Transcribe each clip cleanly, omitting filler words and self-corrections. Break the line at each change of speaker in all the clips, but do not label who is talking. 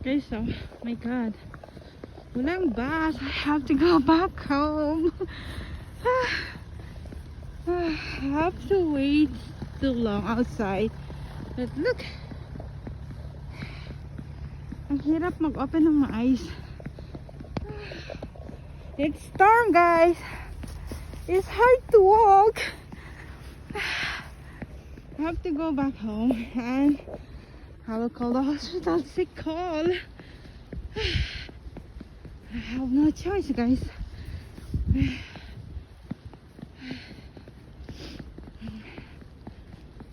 Guys, oh my god. Walang bus. I have to go back home. I have to wait too long outside. But look. Ang hirap mag-open ng mga eyes. It's storm, guys. It's hard to walk. I have to go back home and I will call the hospital sick call. I have no choice, guys.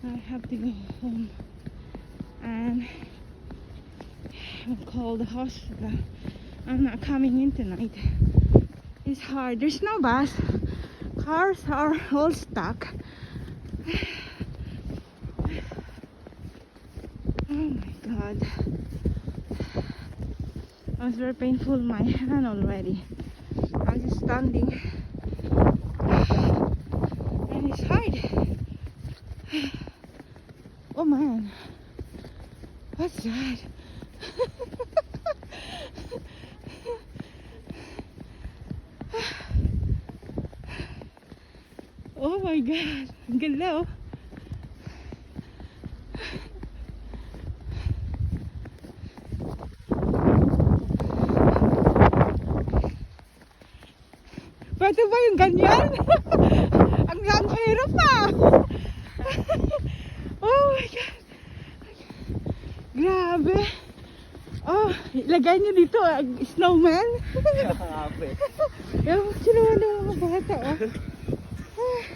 I have to go home and I'll call the hospital. I'm not coming in tonight. It's hard. There's no bus. Cars are all stuck. Oh my god. It was very painful my hand already. I'm just standing. And it's hard. Oh man. What's that? Oh my god. Ang galaw. Pwede ba yung ganyan? Ang hirap pa. Oh my god. Grabe. Oh, ilagay niyo dito snowman.
Grabe.
Yung sinuha ng mga bata, oh.